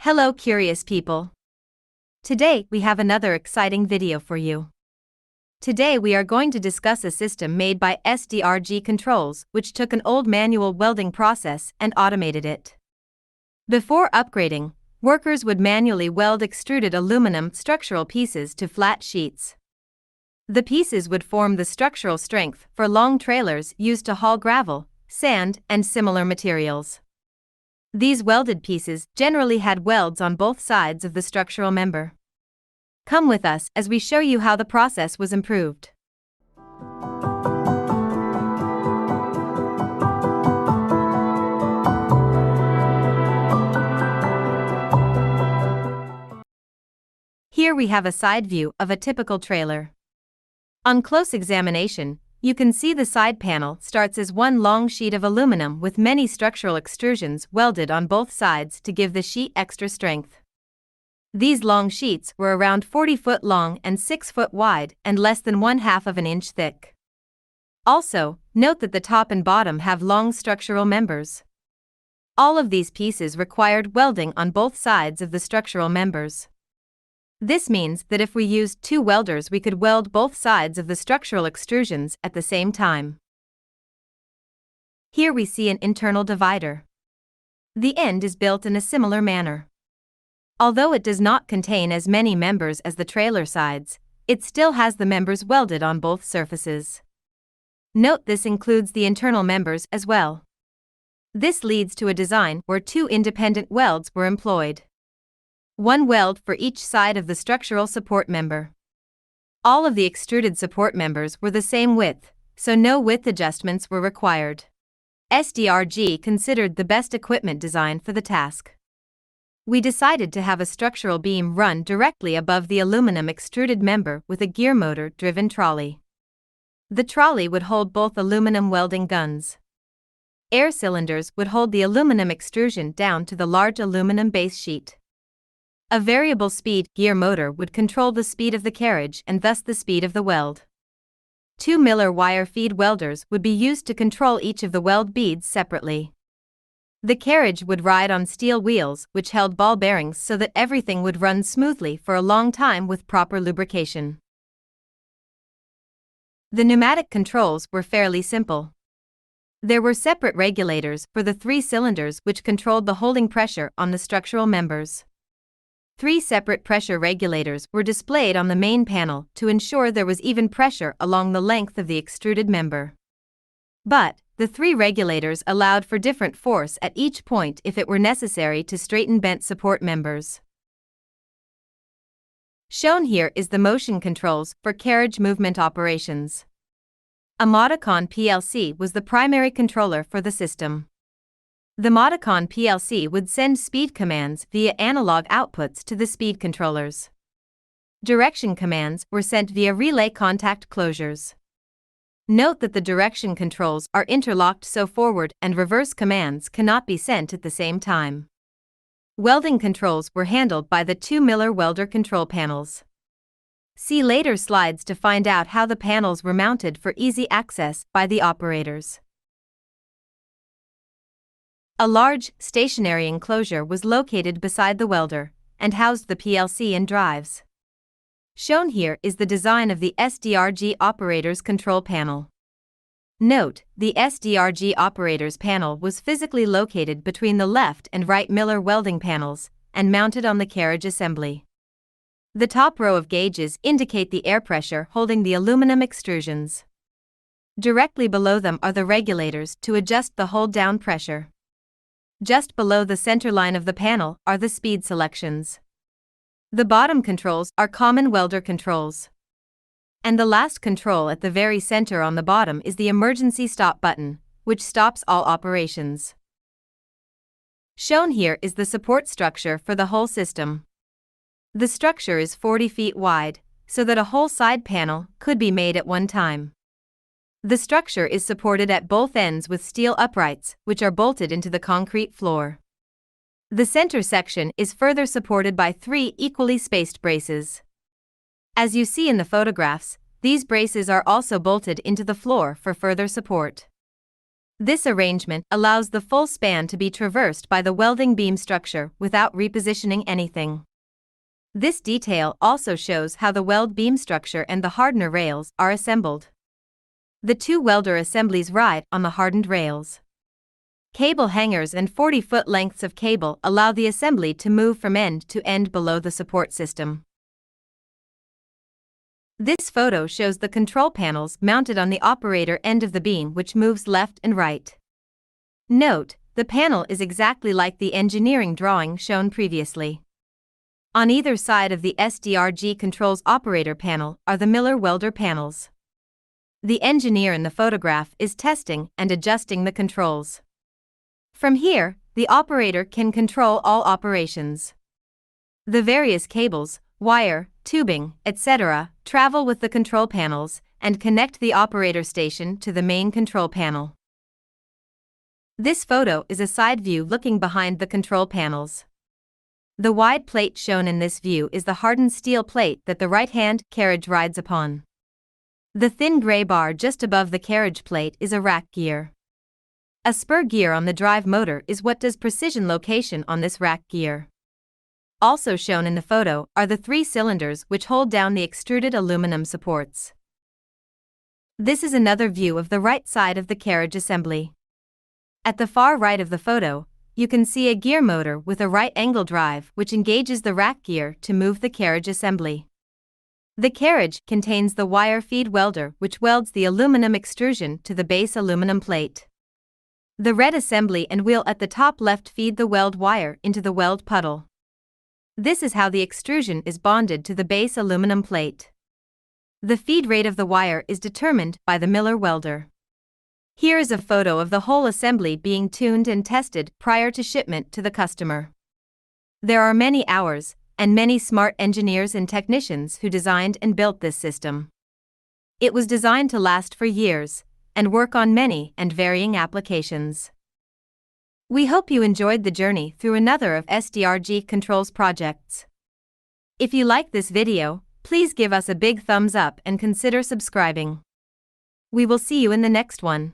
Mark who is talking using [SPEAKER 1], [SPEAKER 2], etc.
[SPEAKER 1] Hello curious people. Today we have another exciting video for you. Today we are going to discuss a system made by SDRG Controls which took an old manual welding process and automated it. Before upgrading, workers would manually weld extruded aluminum structural pieces to flat sheets. The pieces would form the structural strength for long trailers used to haul gravel, sand, and similar materials. These welded pieces generally had welds on both sides of the structural member. Come with us as we show you how the process was improved. Here we have a side view of a typical trailer. On close examination, you can see the side panel starts as one long sheet of aluminum with many structural extrusions welded on both sides to give the sheet extra strength. These long sheets were around 40 foot long and 6 foot wide and less than 1/2 of an inch thick. Also, note that the top and bottom have long structural members. All of these pieces required welding on both sides of the structural members. This means that if we used 2 welders we could weld both sides of the structural extrusions at the same time. Here we see an internal divider. The end is built in a similar manner. Although it does not contain as many members as the trailer sides, it still has the members welded on both surfaces. Note this includes the internal members as well. This leads to a design where 2 independent welds were employed. 1 weld for each side of the structural support member. All of the extruded support members were the same width, so no width adjustments were required. SDRG considered the best equipment design for the task. We decided to have a structural beam run directly above the aluminum extruded member with a gear motor-driven trolley. The trolley would hold both aluminum welding guns. Air cylinders would hold the aluminum extrusion down to the large aluminum base sheet. A variable speed gear motor would control the speed of the carriage and thus the speed of the weld. 2 Miller wire feed welders would be used to control each of the weld beads separately. The carriage would ride on steel wheels which held ball bearings so that everything would run smoothly for a long time with proper lubrication. The pneumatic controls were fairly simple. There were separate regulators for the 3 cylinders which controlled the holding pressure on the structural members. 3 separate pressure regulators were displayed on the main panel to ensure there was even pressure along the length of the extruded member. But, the 3 regulators allowed for different force at each point if it were necessary to straighten bent support members. Shown here is the motion controls for carriage movement operations. A Modicon PLC was the primary controller for the system. The Modicon PLC would send speed commands via analog outputs to the speed controllers. Direction commands were sent via relay contact closures. Note that the direction controls are interlocked so forward and reverse commands cannot be sent at the same time. Welding controls were handled by the 2 Miller welder control panels. See later slides to find out how the panels were mounted for easy access by the operators. A large, stationary enclosure was located beside the welder, and housed the PLC and drives. Shown here is the design of the SDRG operator's control panel. Note, the SDRG operator's panel was physically located between the left and right Miller welding panels, and mounted on the carriage assembly. The top row of gauges indicate the air pressure holding the aluminum extrusions. Directly below them are the regulators to adjust the hold-down pressure. Just below the center line of the panel are the speed selections. The bottom controls are common welder controls. And the last control at the very center on the bottom is the emergency stop button, which stops all operations. Shown here is the support structure for the whole system. The structure is 40 feet wide, so that a whole side panel could be made at one time. The structure is supported at both ends with steel uprights, which are bolted into the concrete floor. The center section is further supported by 3 equally spaced braces. As you see in the photographs, these braces are also bolted into the floor for further support. This arrangement allows the full span to be traversed by the welding beam structure without repositioning anything. This detail also shows how the weld beam structure and the hardener rails are assembled. The two welder assemblies ride on the hardened rails. Cable hangers and 40-foot lengths of cable allow the assembly to move from end to end below the support system. This photo shows the control panels mounted on the operator end of the beam, which moves left and right. Note, the panel is exactly like the engineering drawing shown previously. On either side of the SDRG Controls operator panel are the Miller welder panels. The engineer in the photograph is testing and adjusting the controls. From here, the operator can control all operations. The various cables, wire, tubing, etc., travel with the control panels and connect the operator station to the main control panel. This photo is a side view looking behind the control panels. The wide plate shown in this view is the hardened steel plate that the right-hand carriage rides upon. The thin gray bar just above the carriage plate is a rack gear. A spur gear on the drive motor is what does precision location on this rack gear. Also shown in the photo are the 3 cylinders which hold down the extruded aluminum supports. This is another view of the right side of the carriage assembly. At the far right of the photo, you can see a gear motor with a right-angle drive which engages the rack gear to move the carriage assembly. The carriage contains the wire feed welder which welds the aluminum extrusion to the base aluminum plate. The red assembly and wheel at the top left feed the weld wire into the weld puddle. This is how the extrusion is bonded to the base aluminum plate. The feed rate of the wire is determined by the Miller welder. Here is a photo of the whole assembly being tuned and tested prior to shipment to the customer. There are many hours and many smart engineers and technicians who designed and built this system. It was designed to last for years and work on many and varying applications. We hope you enjoyed the journey through another of SDRG Controls projects. If you like this video, please give us a big thumbs up and consider subscribing. We will see you in the next one.